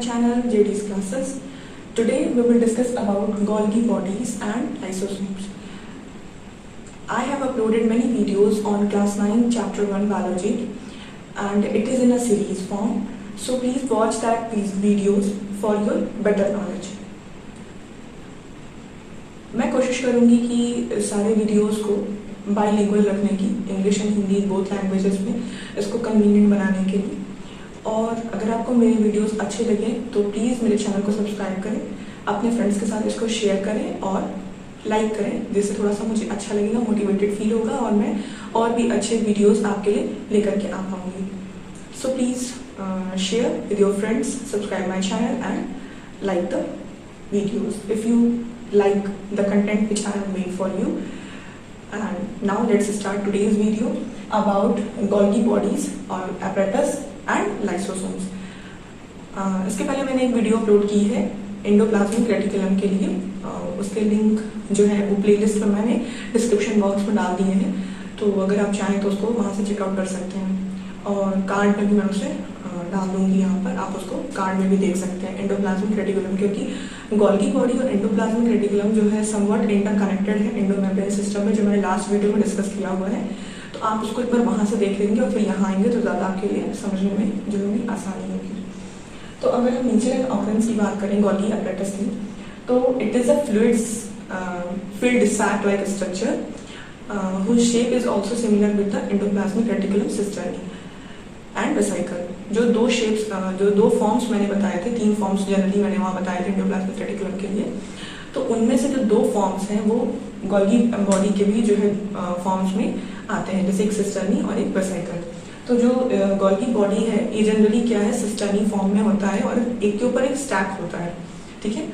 channel JD's Classes. Today we will discuss about Golgi bodies and lysosomes. I have uploaded many videos on class 9 chapter 1 biology and it is in a series form. So please watch these videos for your better knowledge. मैं कोशिश करूँगी कि सारे videos को bilingual रखने की, English and Hindi both languages में, इसको कन्वीनियंट बनाने के लिए। और अगर आपको मेरे वीडियोस अच्छे लगे तो प्लीज़ मेरे चैनल को सब्सक्राइब करें, अपने फ्रेंड्स के साथ इसको शेयर करें और लाइक करें, जिससे थोड़ा सा मुझे अच्छा लगेगा, मोटिवेटेड फील होगा और मैं और भी अच्छे वीडियोस आपके लिए लेकर के आ पाऊँगी। So please share with your friends, subscribe my channel and like the videos if you like the content which I have made for you. And now let's start today's video about Golgi bodies or apparatus and lysosomes. इसके पहले मैंने एक video upload की है endoplasmic reticulum के लिए, उसके link जो है वो प्लेलिस्ट में मैंने डिस्क्रिप्शन बॉक्स में डाल दिए हैं, तो अगर आप चाहें तो उसको वहाँ से चेकआउट कर सकते हैं। और कार्ड में भी मैं उसे डाल दूंगी, यहाँ पर आप उसको कार्ड में भी देख सकते हैं एंडोप्लाज्मिक रेटिकुलम, क्योंकि गोल्गी बॉडी और एंडोप्लाज्मिक रेटिकुलम जो है समवट इंटरकनेक्टेड है एंडोमेम्ब्रेन सिस्टम में, जो मैंने लास्ट वीडियो में डिस्कस किया हुआ है। तो आप उसको एक बार वहाँ से देख लेंगे और फिर यहाँ आएंगे तो ज़्यादा आपके लिए समझने में जो होगी आसानी होगी। तो अगर हम नीचे ऑर्गन्स की बात करें गोल्गी apparatus की, तो it is a filled sac like structure whose shape is also similar with the endoplasmic reticulum cisternae and vesicle. जो दो फॉर्म्स मैंने बताए थे, 3 फॉर्म्स जनरली मैंने वहाँ बताए थे एंडोप्लाज्मिक रेटिकुलम के लिए, तो उनमें से जो 2 फॉर्म्स हैं वो गोल्गी बॉडी के भी जो है फॉर्म्स में आते हैं, जैसे एक सिस्टर्नी और एक वेसिकल। तो जो गोल्गी बॉडी है ये जनरली क्या है, सिस्टर्नी फॉर्म में होता है और एक के ऊपर एक स्टैक होता है, ठीक है।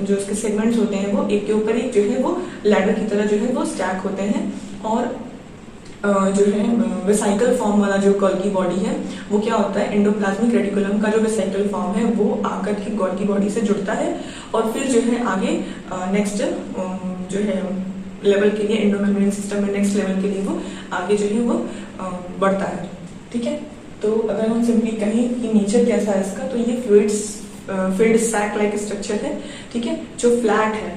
जो इसके सेगमेंट्स होते हैं वो एक के ऊपर एक जो है वो लैडर की तरह जो है वो स्टैक होते हैं। और जो है वेसिकल फॉर्म वाला जो गोल्गी बॉडी है वो क्या होता है, एंडोप्लाज्मिक रेटिकुलम का जो वेसिकल फॉर्म है वो आकर के गोल्गी बॉडी से जुड़ता है और फिर जो है आगे नेक्स्ट जो है लेवल के लिए एंडोमेम्ब्रेन सिस्टम में नेक्स्ट लेवल के लिए वो आगे जो है वो बढ़ता है, ठीक है। तो अगर हम सिंपली कहें कि नेचर कैसा है इसका, तो ये फिल्ड सैक लाइक स्ट्रक्चर है, ठीक है, जो फ्लैट है,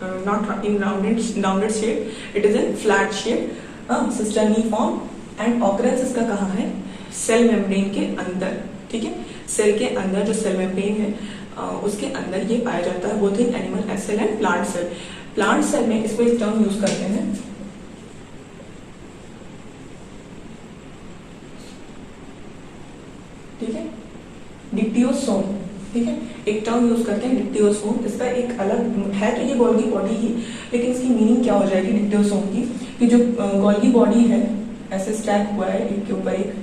not in rounded shape, it is in flat shape, cisternae form. And occurrence इसका कहाँ है, सेल मेम्ब्रेन के अंदर, ठीक है। सेल के अंदर जो सेल मेम्ब्रेन है उसके अंदर ये पाया जाता है, both in animal cell and plant cell. Plant cell में इसको एक टर्म यूज करते हैं, ठीक है, डिक्टियोसोम, ठीक है, एक टर्म यूज करते हैं डिक्टियोसोम। इसका एक अलग है, तो ये गोल्गी बॉडी ही, लेकिन इसकी मीनिंग क्या हो जाएगी डिक्टियोसोम की, कि जो गोल्गी बॉडी है ऐसे स्टैक हुआ है एक के ऊपर एक,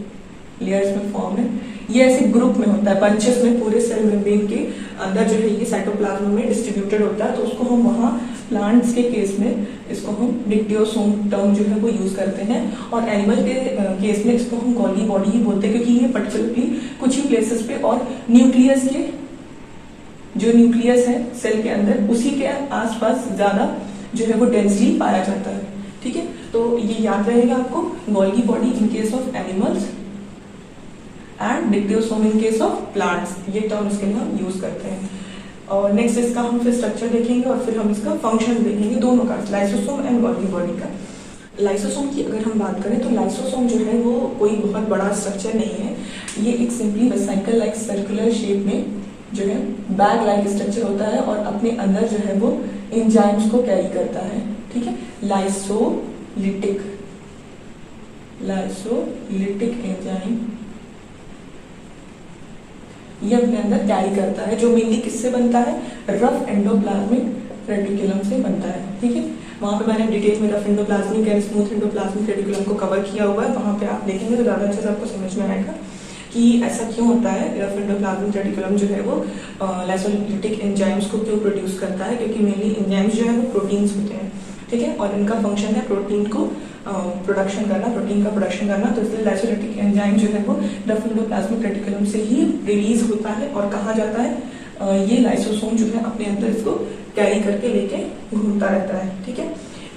लेयर्स में फॉर्म है, ये ऐसे ग्रुप में होता है, बंचेस में पूरे सेल मेम्ब्रेन के अंदर जो है ये साइटोप्लाज्म में डिस्ट्रीब्यूटेड होता है। तो उसको हम वहाँ प्लांट्स के केस में इसको हम डिक्टियोसोम टर्म जो है वो यूज करते हैं, और एनिमल के केस में इसको हम गोल्गी बॉडी ही बोलते हैं, क्योंकि ये पर्टिकुलरली कुछ ही प्लेसेस पे और न्यूक्लियस के जो न्यूक्लियस है सेल के अंदर उसी के आसपास ज्यादा जो है वो डेंसली पाया जाता है, ठीक है। तो ये याद रहेगा आपको, Golgi body in case of animals and dictyosome in case of plants, ये टर्म इसके लिए हम यूज करते हैं। और नेक्स्ट इसका हम फिर स्ट्रक्चर देखेंगे और फिर हम इसका फंक्शन देखेंगे, दोनों का, लाइसोसोम एंड गोल्गी बॉडी का। लाइसोसोम की अगर हम बात करें तो लाइसोसोम जो है वो कोई बहुत बड़ा स्ट्रक्चर नहीं है, ये एक simply vesicle like circular shape में जो है बैग लाइक स्ट्रक्चर होता है और अपने अंदर जो है वो एंजाइम्स को कैरी करता है, ठीक है। लाइसोलिटिक एंजाइम ये अपने अंदर कैरी करता है, जो मेनली किससे बनता है, रफ एंडोप्लाज्मिक रेटिकुलम से बनता है, ठीक है। वहां पे मैंने डिटेल में rough endoplasmic and smooth endoplasmic reticulum को कवर किया हुआ है, वहां पे आप देखेंगे तो ज्यादा अच्छे से आपको समझ में आएगा कि ऐसा क्यों होता है। रफ एंडोप्लाज्मिक रेटिकुलम जो है वो लाइसोलिटिक एंजाइम्स को क्यों प्रोड्यूस करता है, क्योंकि मेनली एंजाइम्स जो है वो प्रोटीन्स होते हैं, ठीक है, और इनका फंक्शन है प्रोटीन को प्रोडक्शन करना, प्रोटीन का प्रोडक्शन करना। तो इसलिए लाइसोलिटिक एंजाइम जो है वो रफ एंडोप्लाज्मिक रेटिकुलम से ही रिलीज होता है और कहाँ जाता है, ये लाइसोसोम जो है अपने अंदर इसको कैरी करके लेके घूमता रहता है, ठीक है।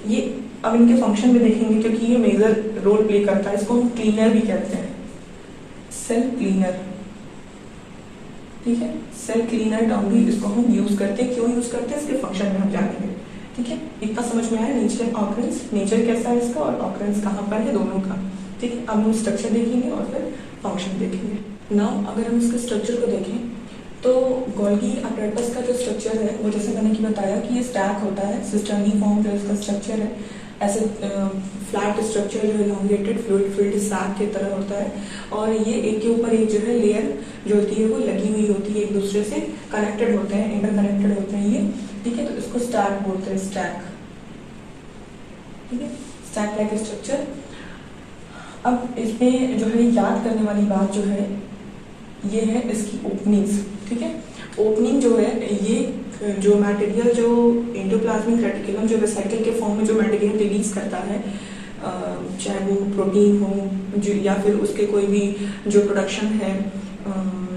ये अब इनके फंक्शन में देखेंगे, क्योंकि ये मेजर रोल प्ले करता है। इसको हम क्लीनर भी कहते हैं, सेल क्लीनर, ठीक है। सेल क्लीनर टर्म भी इसको हम यूज करते हैं, क्यों यूज करते हैं इसके फंक्शन में हम जानेंगे। ठीक है, इतना समझ में आया नेचर ऑकरेंस, नेचर कैसा है इसका और ऑकरेंस कहाँ पर है, दोनों का। ठीक है, अब हम स्ट्रक्चर देखेंगे और फिर फंक्शन देखेंगे। नाउ अगर हम इसके स्ट्रक्चर को देखें तो गोल्गी अपैरेटस का जो स्ट्रक्चर है वो जैसे मैंने कि बताया कि ये स्टैक होता है, सिस्टर्नी फॉर्म जो इसका स्ट्रक्चर है, ऐसे फ्लैट स्ट्रक्चर जो इलांगेटेड फ्लूइड फिल्ड सैक की तरह होता है, और ये एक के ऊपर एक जो है लेयर जो होती है वो लगी हुई होती है, एक दूसरे से कनेक्टेड होते हैं, इंटरकनेक्टेड होते हैं ये। ठीक है, तो इसको स्टैक बोलते हैं, स्टैक। ठीक है, स्टैक लाइक स्ट्रक्चर। अब इसमें जो है याद करने वाली बात जो है ये है इसकी ओपनिंग्स। ठीक है, ओपनिंग जो है ये जो मटेरियल जो एंडोप्लाज्मिक रेटिकुलम जो वेसिकल के फॉर्म में जो मटेरियल रिलीज करता है, चाहे वो प्रोटीन हो जो या फिर उसके कोई भी जो प्रोडक्शन है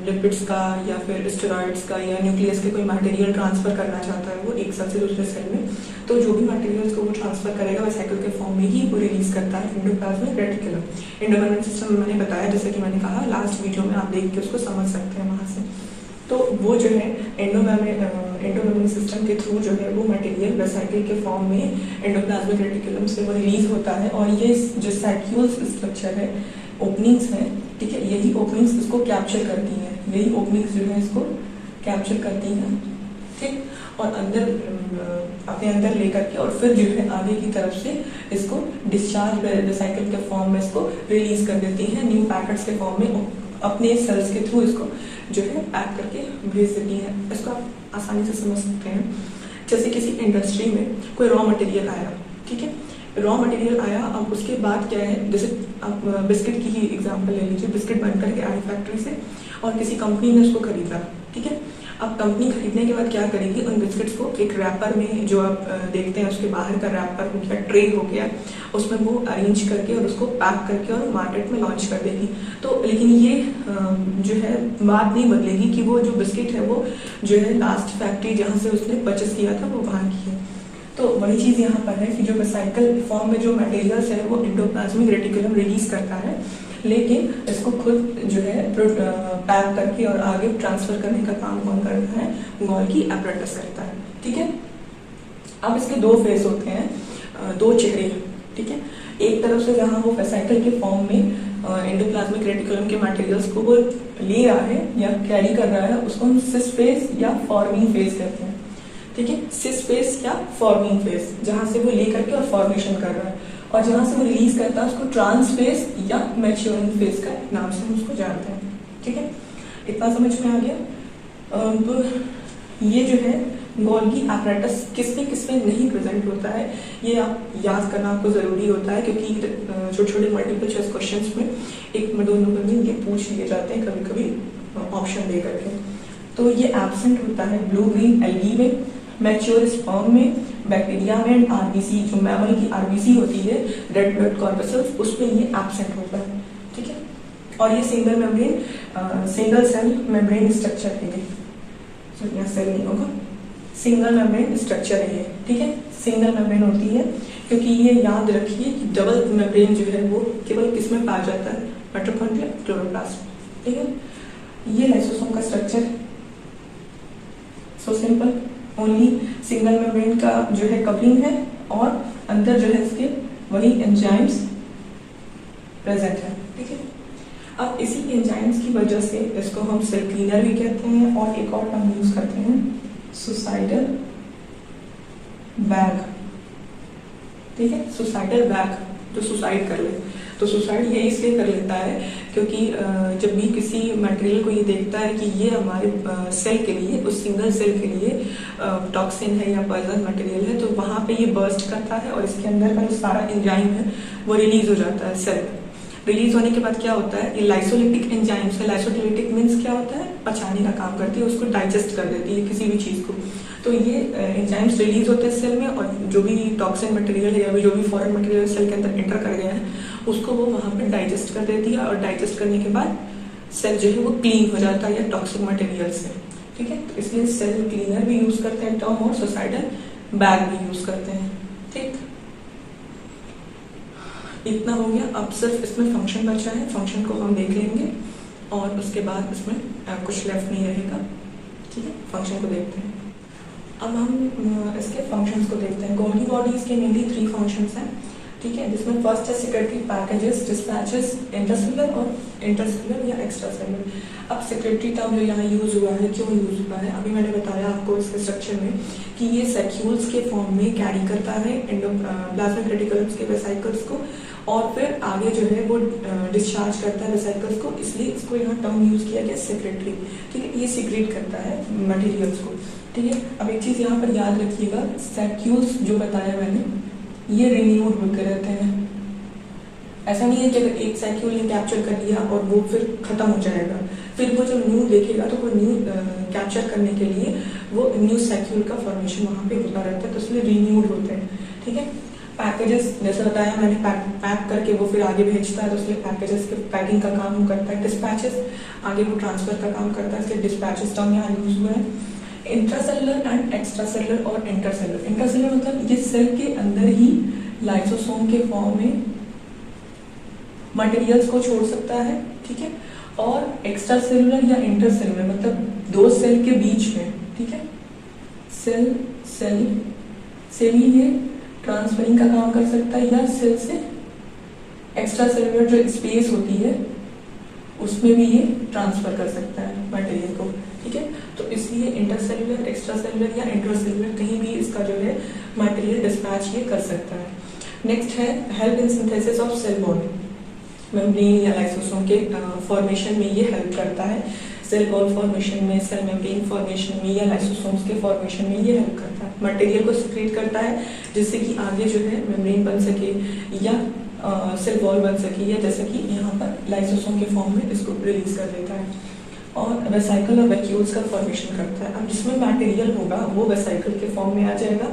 लिपिड्स का या फिर स्टेरॉइड्स का या न्यूक्लियस के कोई मटेरियल ट्रांसफर करना चाहता है वो एक सेल से दूसरे सेल में, तो जो भी मटेरियल्स को वो ट्रांसफर करेगा वेसिकल के फॉर्म में ही वो रिलीज करता है एंडोप्लाज्मिक रेटिकुलम। एंडोमेम्ब्रेन सिस्टम मैंने बताया, जैसे कि मैंने कहा लास्ट वीडियो में, आप देख के उसको समझ सकते हैं वहां से। तो वो जो है एंडोमेम्ब्रेन सिस्टम के थ्रू जो है वो मटेरियल वेसिकल के फॉर्म में एंडोप्लाज्मिक रेटिकुलम से वो रिलीज होता है, और ये जो सैक्यूल्स स्ट्रक्चर है, ओपनिंग्स हैं, ठीक है, यही ओपनिंग्स इसको कैप्चर करती हैं, यही ओपनिंग्स जो है इसको कैप्चर करती हैं। ठीक, और अंदर अपने अंदर लेकर के और फिर जो है आगे की तरफ से इसको डिस्चार्ज वेसिकल के फॉर्म में इसको रिलीज कर देती हैं, न्यू पैकेट्स के फॉर्म में अपने सेल्स के थ्रू इसको जो है पैक करके भेज देती हैं। इसको आप आसानी से समझ सकते हैं, जैसे किसी इंडस्ट्री में कोई रॉ मटेरियल आया, ठीक है, रॉ मटेरियल आया, अब उसके बाद क्या है, जैसे आप बिस्किट की ही एग्जांपल ले लीजिए, बिस्किट बनकर के आई फैक्ट्री से और किसी कंपनी ने उसको खरीदा। ठीक है, अब कंपनी खरीदने के बाद क्या करेगी, उन बिस्किट्स को एक रैपर में, जो आप देखते हैं उसके बाहर का रैपर हो गया, ट्रे हो गया, उसमें वो अरेंज करके और उसको पैक करके और मार्केट में लॉन्च कर देगी। तो लेकिन ये जो है बात नहीं बदलेगी कि वो जो बिस्किट है वो जो है लास्ट फैक्ट्री जहाँ से उसने परचेस किया था वो वहाँ की है। तो वही चीज़ यहाँ पर है कि जो वेसिकल फॉर्म में जो मटेरियल्स है वो एंडोप्लाज्मिक रेटिकुलम रिलीज करता है, लेकिन इसको खुद जो है पैक करके और आगे ट्रांसफर करने का काम कौन करता है, गोल्गी अपैरेटस करता है। ठीक है, अब इसके दो फेस होते हैं, दो चेहरे। ठीक है, एक तरफ से जहाँ वो वेसिकल के फॉर्म में एंडोप्लाज्मिक रेटिकुलम के मटेरियल्स को वो ले रहा है या कैरी कर रहा है, उसको हम सिस फेस या फॉर्मिंग फेस कहते हैं। ठीक है, सिस फेस या फॉर्मिंग फेस, जहां से वो लेकर के और फॉर्मेशन कर रहा है, और जहां से वो रिलीज करता है उसको ट्रांस फेस या मैच्योरिंग फेस का नाम से हम उसको जानते हैं। ठीक है, इतना समझ में आ गया। तो ये जो है गोल्गी अपैरेटस किसमें किसमें नहीं प्रेजेंट होता है, ये आप याद करना आपको जरूरी होता है, क्योंकि छोटे छोटे मल्टीपल चॉइस क्वेश्चंस में एक में दो नंबर में ये पूछ लिए जाते हैं कभी कभी ऑप्शन दे करके। तो ये एब्सेंट होता है ब्लू ग्रीन एल्गी में, मैच्योर स्पर्म में, बैक्टीरिया में, एंड आरबीसी जो मैमल की आरबीसी होती है, रेड ब्लड कॉर्पसल्स, उसमें ये एब्सेंट होता है। ठीक है, और ये single membrane single cell membrane structure है ये, तो यहाँ सेल नहीं होगा, सिंगल मेम्ब्रेन स्ट्रक्चर है ये। ठीक है, सिंगल मेम्ब्रेन होती है, क्योंकि ये याद रखिए कि डबल मेम्ब्रेन जो है वो केवल किसमें पाया जाता है, माइटोकॉन्ड्रिया, क्लोरोप्लास्ट। ठीक है, ये लाइसोसोम का structure, so simple, only single membrane का जो है कवरिंग है और अंदर जो है इसके वही एंजाइम्स प्रेजेंट है। ठीक है, अब इसी एंजाइम्स की वजह से इसको हम सेल क्लीनर भी कहते हैं, और एक और टर्म यूज करते हैं सुसाइडल बैग। ठीक है, सुसाइडल बैग, जो सुसाइड कर ले, तो सुसाइड ये इसलिए कर लेता है क्योंकि जब भी किसी मटेरियल को ये देखता है कि ये हमारे सेल के लिए, उस सिंगल सेल के लिए टॉक्सिन है या पॉइजन मटेरियल है, तो वहां पे ये बर्स्ट करता है और इसके अंदर का जो सारा एंजाइम है वो रिलीज हो जाता है सेल में। रिलीज होने के बाद क्या होता है, ये लाइसोलिटिक एंजाइम्स है, लाइसोलिटिक मीन्स क्या होता है, पचाने का काम करती है, उसको डाइजेस्ट कर देती है किसी भी चीज को। तो ये एंजाइम्स रिलीज होते हैं सेल में, और जो भी टॉक्सिन मटेरियल है या जो भी फॉरेन मटेरियल सेल के अंदर एंटर कर गया है उसको वो वहां पे डाइजेस्ट कर देती है, और डाइजेस्ट करने के बाद सेल जो है वो क्लीन हो जाता है या टॉक्सिक मटेरियल से। ठीक है, तो इसलिए सेल क्लीनर भी यूज करते हैं टर्म, और सुसाइडल बैग भी यूज करते हैं। ठीक, इतना हो गया। अब सिर्फ इसमें फंक्शन बचा है, फंक्शन को हम देख लेंगे। और उसके बाद इसमें कुछ लेफ्ट नहीं रहेगा। ठीक है, फंक्शन को देखते हैं। अब हम इसके फंक्शंस को देखते हैं। गोल्गी बॉडीज के मेनली 3 फंक्शंस हैं। ठीक है, जिसमें फर्स्ट है सेक्रेटरी पैकेजेस, डिस्पैचेस, इंटरसेलुलर और इंटरसेलुलर या एक्स्ट्रा सेलुलर। अब सेक्रेटरी टर्म जो यहाँ यूज हुआ है, क्यों यूज हुआ है, अभी मैंने बताया आपको इसके स्ट्रक्चर में कि ये सैक्यूल्स के फॉर्म में कैरी करता है एंडोप्लाज्मिक रेटिकुलम्स के वेसिकल्स को, और फिर आगे जो है वो डिस्चार्ज करता है वेसिकल्स को, इसलिए इसको यहाँ टर्म यूज किया गया सेक्रेटरी। ठीक है, ये सीक्रेट करता है मटेरियल्स को। ठीक है, अब एक चीज यहाँ पर याद रखिएगा, सैक्यूल्स जो बताया मैंने ये रिन्यूड होते रहते हैं। ऐसा नहीं है कि अगर एक सैक्यूल ने कैप्चर कर लिया और वो फिर खत्म हो जाएगा, फिर वो जब न्यू देखेगा तो वो न्यू कैप्चर करने के लिए वो न्यू सैक्यूल का फॉर्मेशन वहाँ पे होता रहता है, तो इसलिए रिन्यूड होते हैं। ठीक है, पैकेजेस जैसे बताया मैंने, पैक करके वो फिर आगे भेजता है, तो इसलिए पैकेजेस के पैकिंग का काम वो करता है। डिस्पैचेस आगे वो ट्रांसफर का काम करता है, इसलिए डिस्पैचेस टर्म यहाँ यूज हुआ है। इंट्रासेलुलर एंड एक्स्ट्रासेलुलर और इंटरसेलुलर। इंटरसेलुलर मतलब ये सेल के अंदर ही लाइसोसोम के फॉर्म में मटेरियल्स को छोड़ सकता है। ठीक है, और एक्स्ट्रासेलुलर या इंटरसेलुलर मतलब 2 सेल के बीच में। ठीक है, सेल सेल से भी ये ट्रांसफरिंग का काम कर सकता है, या सेल से एक्स्ट्रासेलुलर जो स्पेस होती है उसमें भी ये ट्रांसफर कर सकता है मटेरियल को। ठीक है, तो इसलिए इंटरसेलुलर, एक्स्ट्रासेलुलर या इंट्रासेलुलर कहीं भी इसका जो है मटेरियल डिस्पैच ये कर सकता है। नेक्स्ट है help in synthesis of cell wall. Membrane या लाइसोसोम के फॉर्मेशन में ये हेल्प करता है। सेल वॉल फॉर्मेशन में, सेल मेम्ब्रेन फॉर्मेशन में या लाइसोसोम्स के फॉर्मेशन में ये हेल्प करता है। मटेरियल को सिक्रेट करता है जिससे कि आगे जो है मेम्ब्रेन बन सके या सेल वॉल बन सके, या जैसे कि यहाँ पर लाइसोसोम के फॉर्म में इसको रिलीज कर देता है। और वेसिकल और वैक्यूल्स का फॉर्मेशन करता है। अब जिसमें मटेरियल होगा वो वेसिकल के फॉर्म में आ जाएगा।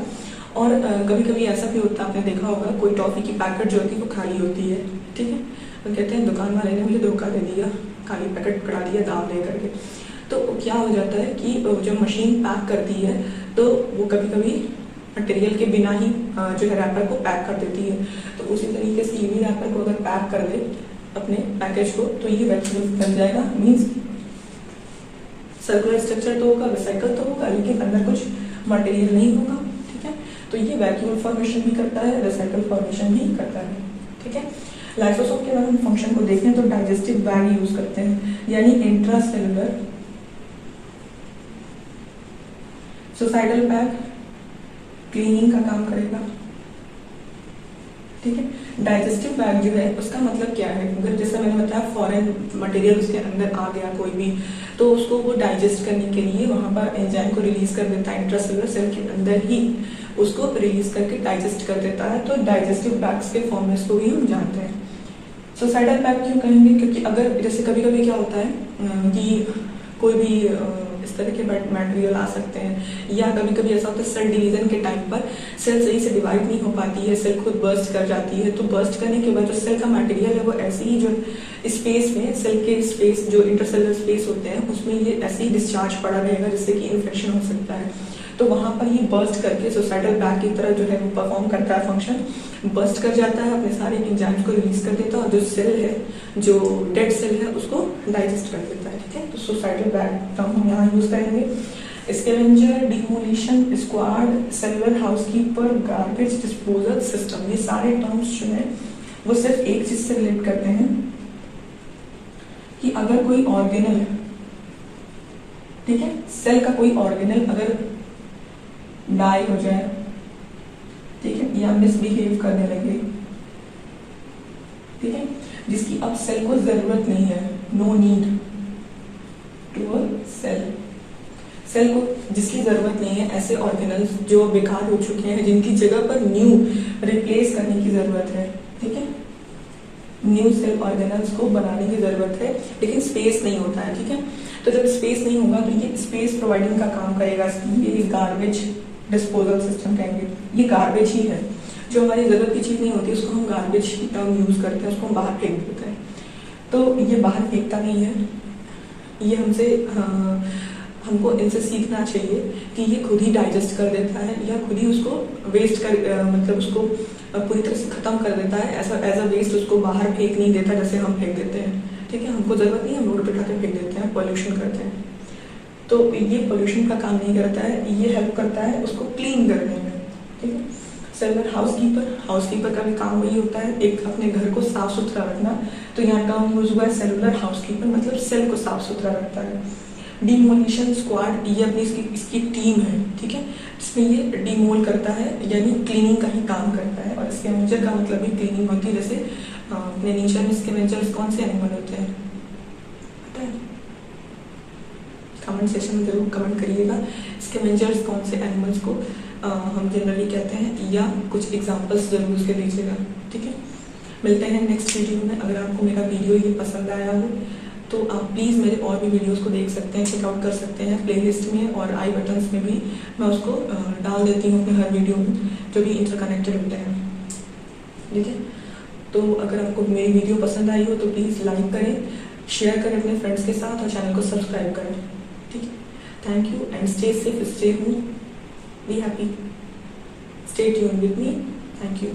और कभी कभी ऐसा भी होता है, आपने देखा होगा कोई टॉफी की पैकेट जो होती है वो खाली होती है। ठीक है, वो कहते हैं दुकान वाले ने मुझे धोखा दे दिया, खाली पैकेट पकड़ा दिया दाम ले करके। तो क्या हो जाता है कि जब मशीन पैक करती है तो वो कभी कभी मटेरियल के बिना ही जो है रैपर को पैक कर देती है। तो उसी तरीके से ये भी रैपर को अगर पैक कर दे अपने पैकेज को तो ये वैक्यूल बन जाएगा। मीन्स सर्कुलर स्ट्रक्चर तो होगा, वेसिकल तो होगा, लेकिन अंदर कुछ मटेरियल नहीं होगा। ठीक है, तो ये वैक्यूल फॉर्मेशन भी करता है, वेसिकल फॉर्मेशन भी करता है। ठीक है, लाइसोसोम के अगर हम फंक्शन को देखें तो डाइजेस्टिव बैग यूज करते हैं, यानी इंट्रासेलुलर सुसाइडल बैग क्लीनिंग का काम करेगा। ठीक है, डाइजेस्टिव बैग जो है उसका मतलब क्या है, अगर जैसे मैंने बताया फॉरेन मटेरियल उसके अंदर आ गया कोई भी, तो उसको वो डाइजेस्ट करने के लिए वहां पर एंजाइम को रिलीज कर देता है, इंट्रासेलुलर सेल के अंदर ही उसको रिलीज करके डाइजेस्ट कर देता है। तो डाइजेस्टिव बैग्स के फॉर्म में इसको भी हम जानते हैं। सुसाइडल बैग क्यों कहेंगे, क्योंकि अगर जैसे कभी कभी क्या होता है कि कोई भी इस तरह के मटेरियल आ सकते हैं, या कभी कभी ऐसा होता है सेल डिवीजन के टाइम पर सेल सही से डिवाइड नहीं हो पाती है, सेल खुद बर्स्ट कर जाती है। तो बर्स्ट करने के बाद जो सेल का मटेरियल है वो ऐसे ही जो स्पेस में, सेल के स्पेस जो इंटरसेलुलर स्पेस होते हैं उसमें ये ऐसे ही डिस्चार्ज पड़ा रहेगा, जिससे कि इन्फेक्शन हो सकता है। तो वहां पर ये बर्स्ट करके सुसाइडल बैग की तरह जो है वो परफॉर्म करता है फंक्शन, बर्स्ट कर जाता है, अपने सारे एंजाइम्स को रिलीज कर देता है और जो सेल है, जो डेड सेल है उसको डाइजेस्ट कर देता है। ठीक है, तो सुसाइडल बैग टर्म हम यहाँ यूज करेंगे। Scavenger, demolition squad, cellular housekeeper, garbage disposal system, ये सारे टर्म्स जो है वो सिर्फ एक चीज से रिलेट करते हैं कि अगर कोई ऑर्गेनल, ठीक है, सेल का कोई ऑर्गेनल अगर डाई हो जाए, ठीक है, या मिसबिहेव करने लगे, ठीक है, जिसकी अब सेल को जरूरत नहीं है, no need to a cell, cell को जिसकी जरूरत नहीं है, ऐसे ऑर्गेनल्स जो बेकार हो चुके हैं, जिनकी जगह पर न्यू रिप्लेस करने की जरूरत है। ठीक है, न्यू सेल ऑर्गेनल्स को बनाने की जरूरत है, लेकिन स्पेस नहीं होता है। ठीक है, तो जब स्पेस नहीं होगा तो ये स्पेस प्रोवाइडिंग का काम करेगा। ये गार्बेज डिस्पोजल सिस्टम कहेंगे, ये गार्बेज ही है, जो हमारी जरूरत की चीज नहीं होती उसको हम गार्बेज टर्म यूज करते हैं, उसको हम बाहर फेंक देते हैं। तो ये बाहर फेंकता नहीं है, ये हमको इनसे सीखना चाहिए कि ये खुद ही डाइजेस्ट कर देता है या खुद ही उसको वेस्ट कर मतलब उसको पूरी तरह से खत्म कर देता है। ऐसा एज अ वेस्ट उसको बाहर फेंक नहीं देता जैसे हम फेंक देते हैं। ठीक है, हमको ज़रूरत नहीं, हम रोड पे उठा के फेंक देते हैं, पॉल्यूशन करते हैं। तो ये पॉल्यूशन का काम नहीं करता है, ये हेल्प करता है उसको क्लीन करने में, ठीक है। सेलुलर हाउसकीपर का भी काम वही होता है, एक अपने घर को साफ सुथरा रखना। तो यहाँ टर्म यूज हुआ है सेलुलर हाउसकीपर, मतलब सेल को साफ सुथरा रखता है। डिमोलिशन स्क्वाड, ये अपनी इसकी टीम है, ठीक है, जिसमें ये डिमोल करता है, यानी क्लीनिंग का ही काम करता है। और स्कैवेंजर का मतलब भी क्लीनिंग होती है। जैसे अपने नेचर में स्कैवेंजर्स कौन से एनिमल होते हैं पता है? कमेंट सेशन में जरूर कमेंट करिएगा, स्कैवेंजर्स कौन से एनिमल्स को हम जनरली कहते हैं, या कुछ एग्जांपल्स जरूर उसके दीजिएगा, ठीक है। मिलते हैं नेक्स्ट वीडियो में। अगर आपको मेरा वीडियो ये पसंद आया हो तो आप प्लीज़ मेरे और भी वीडियोस को देख सकते हैं, चेकआउट कर सकते हैं प्लेलिस्ट में, और आई बटन्स में भी मैं उसको डाल देती हूँ अपने हर वीडियो में, जो भी इंटरकनेक्टेड होते हैं, ठीक है। तो अगर आपको मेरी वीडियो पसंद आई हो तो प्लीज़ लाइक करें, शेयर करें अपने फ्रेंड्स के साथ, और चैनल को सब्सक्राइब करें, ठीक है। Thank you and stay safe, stay home, be happy, stay tuned with me. Thank you.